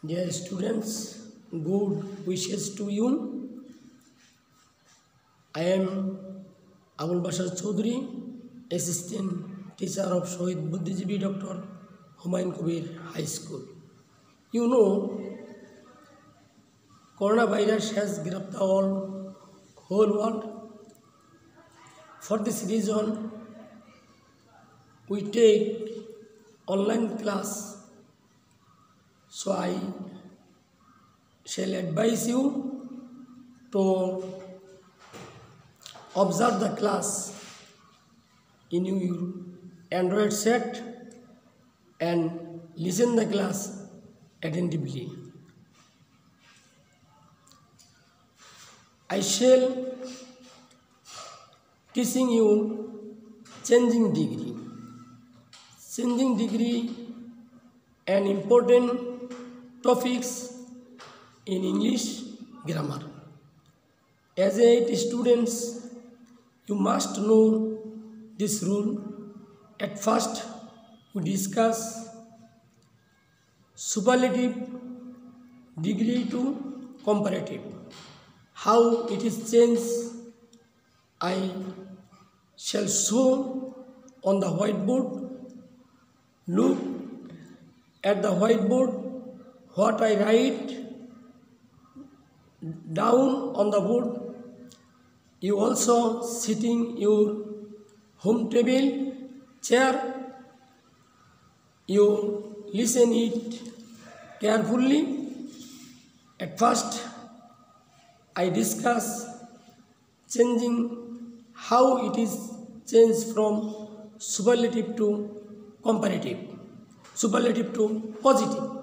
Dear students, good wishes to you. I am Abul Bashar Chaudhary, Assistant Teacher of Shohid Buddhijeevi Dr. Humayun Kabir High School. You know, coronavirus has gripped the whole world. For this reason, we take online class. So I shall advise you to observe the class in your Android set and listen the class attentively. I shall teaching you changing degree. Changing degree and important topics in English grammar. As a students, you must know this rule. At first, we discuss superlative degree to comparative. How it is changed, I shall show on the whiteboard. Look at the whiteboard. What I write down on the board, you also sitting your home table, chair, you listen it carefully. At first, I discuss changing how it is changed from superlative to comparative, superlative to positive.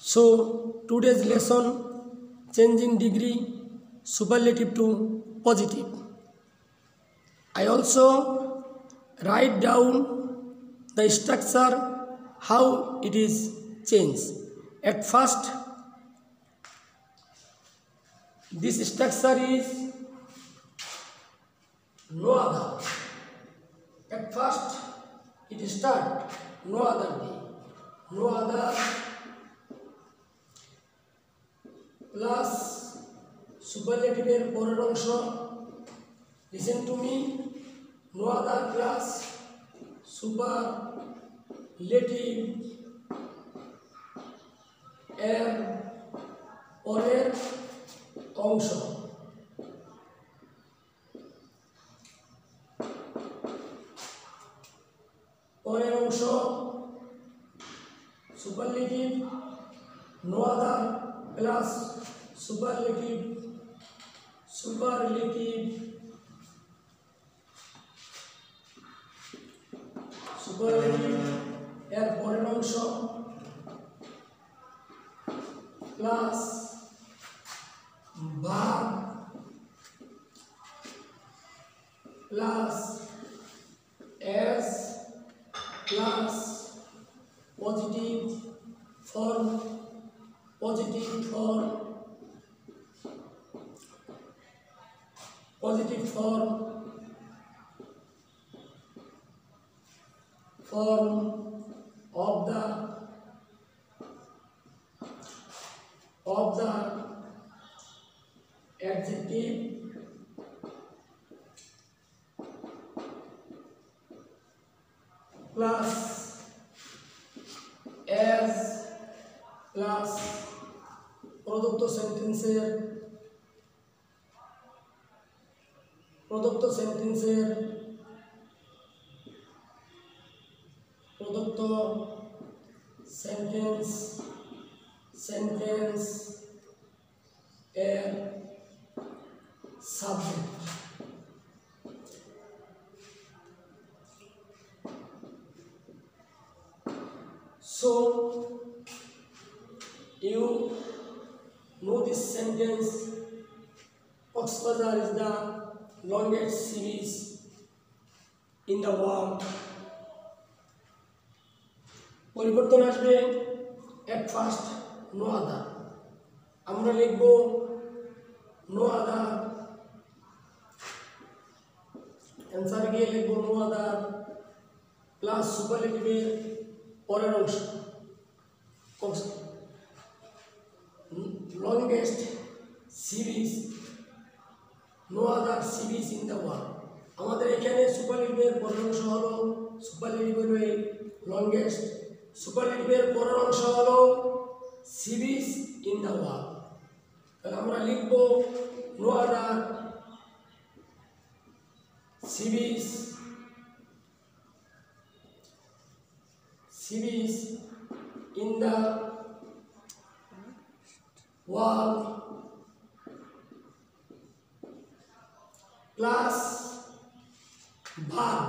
So today's lesson, changing degree, superlative to positive. I also write down the structure, how it is changed. At first, this structure is no other. At first, it starts no other day, no other plus superlative এর পরের অংশ, listen to me, no other plus superlative এর পরের অংশ, পরের অংশ superlative no other plus superlative এর পরের অংশ প্লাস ভাগ plus S plus positive form of the adjective plus as plus প্রদত্ত সেন্টেন্সের প্রদত্ত সেন্টেন্স এর subject. So you know this sentence, Oxford is the longest series in the world. পরিবর্তন আসবে at first no other, আমরা লিখব no other, answer গিয়ে লিখব no other প্লাস সুপারলেটিভের পরের অংশ longest sea beach, no other sea beach in the world. আমাদের এখানে সুপারলিটিভের পরের অংশ হলো সুপারলিটিভের লংগেস্ট, সুপারলিটিভের পরের অংশ হলো sea beach in the world. তাহলে আমরা লিখব no other sea beach in the world plus verb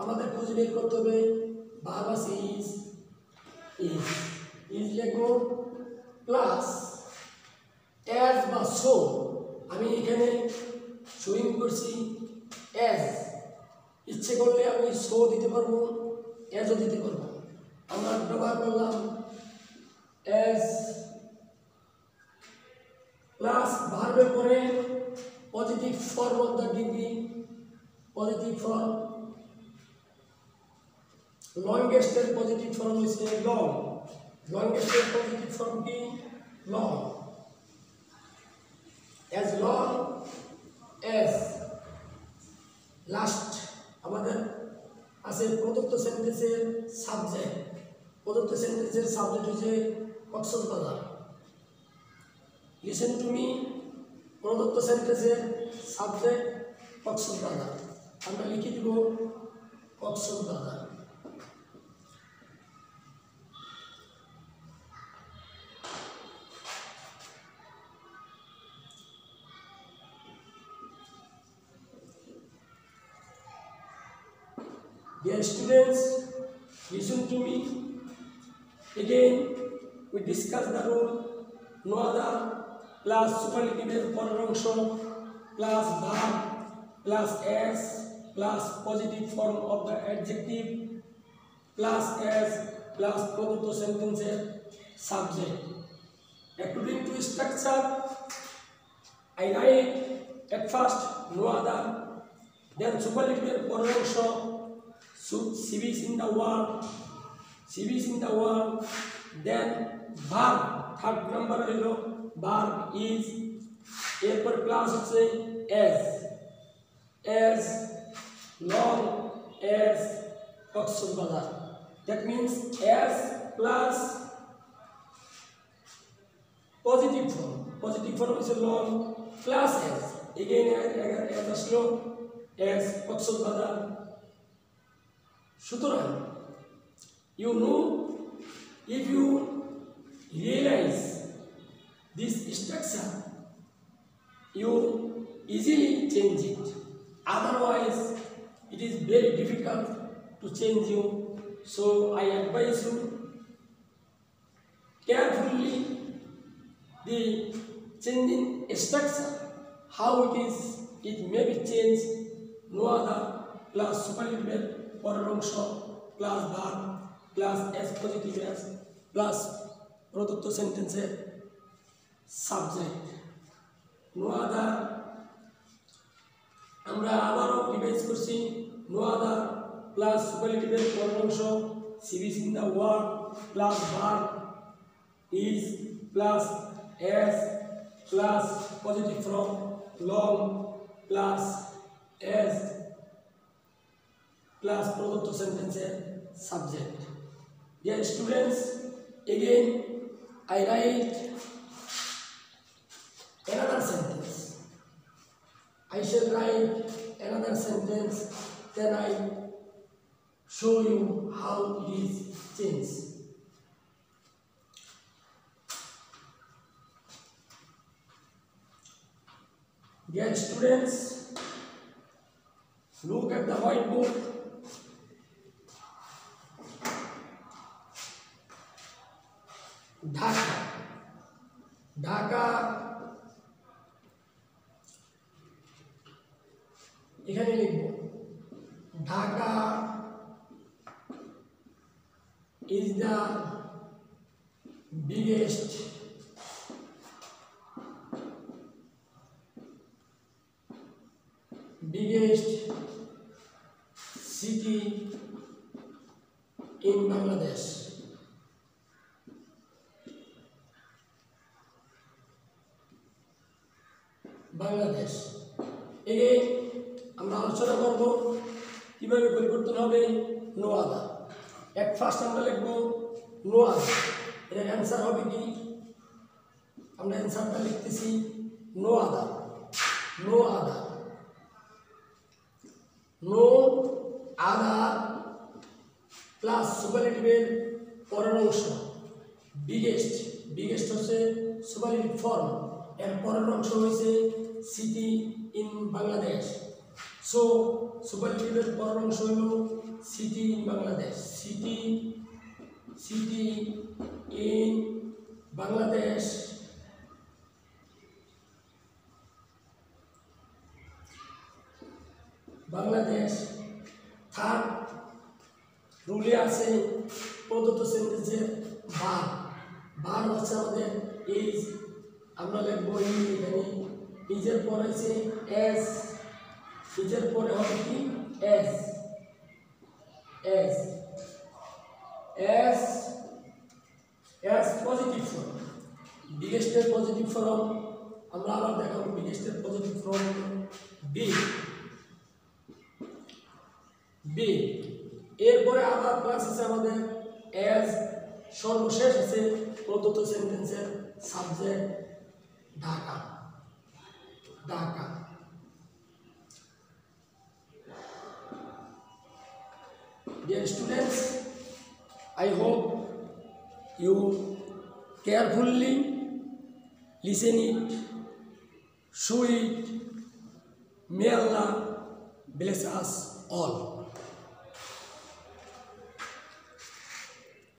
আমাদের খুঁজে বের করতে হবে verb আছে is লিখব প্লাস as বা so, আমি এখানে শোয়িং করছি as, ইচ্ছে করলে আমি so দিতে পারবো as ও দিতে পারবো। আমরা ব্যবহার করলাম as প্লাস ভার্বের পরে positive form of the degree, positive form, লংগেস্টের পজিটিভ ফর্ম হচ্ছে লং, লংগেস্টের পজিটিভ ফর্ম কি long, as long as last আমাদের আছে প্রদত্ত সেন্টেন্সের সাবজেক্ট, প্রদত্ত সেন্টেন্সের সাবজেক্ট হচ্ছে কক্সবাজার। লিসেন টু মি, প্রদত্ত সেন্টেন্সের সাবজেক্ট কক্সবাজার, আমরা লিখে দিব Cox's Bazar. Dear students, listen to me. Again, we discuss the rule no other plus superlative পরের অংশ plus verb plus s plus positive form of the adjective plus s plus প্রদত্ত সেন্টেন্সের subject. According to structure, I write at first no other, then superlative পরের অংশ sea beach in the world, sea beach in the world, then verb, third number হলো verb is, এরপর plus হচ্ছে as long as Cox's Bazar, that means as plus positive form is long plus as, again as আসলো as Cox's Bazar. সুতরাং you know, if you realize this structure, you easily change it, otherwise it is very difficult to change you. So I advise you carefully the changing structure, how it may be changed, no other plus superlative পরের অংশ plus verb plus S positive S plus প্রদত্ত সেন্টেন্সের subject no other. আমরা আবারও revise করছি no other plus সুপারলেটিভের পরের অংশ C beach in the world plus verb is plus S plus positive form long plus S plus প্রদত্ত সেন্টেন্সের subject. Dear students, again I write another sentence. I shall write another sentence, then I show you how it is changed. Dear students, look at the whiteboard. Dhaka, Dhaka এখানে লিখব Dhaka is the biggest city in Bangladesh. Bangladesh. Again আমরা আলোচনা করব কীভাবে পরিবর্তন হবে no other. At first আমরা লিখব নো আদার, এর অ্যান্সার হবে কি? আমরা অ্যান্সারটা লিখতেছি no other, no other, no other plus সুপারলেটিভের পরের অংশ বিগেস্ট, বিগেস্ট হচ্ছে সুপারলেটিভ ফর্ম, এর পরের অংশ হয়েছে সিটি ইন বাংলাদেশ। সো সুপারলেটিভের পরের অংশ হল city in Bangladesh, city, city in Bangladesh, Bangladesh. Third রুলে আছে প্রদত্ত সেন্টেন্সের ভার, ভার হচ্ছে আমাদের ইজ, আমরা লিখবো এখানে ইজের পরে আছে এস, ইজের পরে হবে কি S, S, S, S positive form, বিগেস্টের পজিটিভ ফর্ম আমরা আবার দেখাবো। বিগেস্টের পজিটিভ ফর্ম বি, বি। এরপরে আবার প্লাস আছে আমাদের এস, সর্বশেষ আছে প্রদত্ত সেন্টেন্সের subject Dhaka, Dhaka. Dear students, I hope you carefully listen it, show it. May Allah bless us all.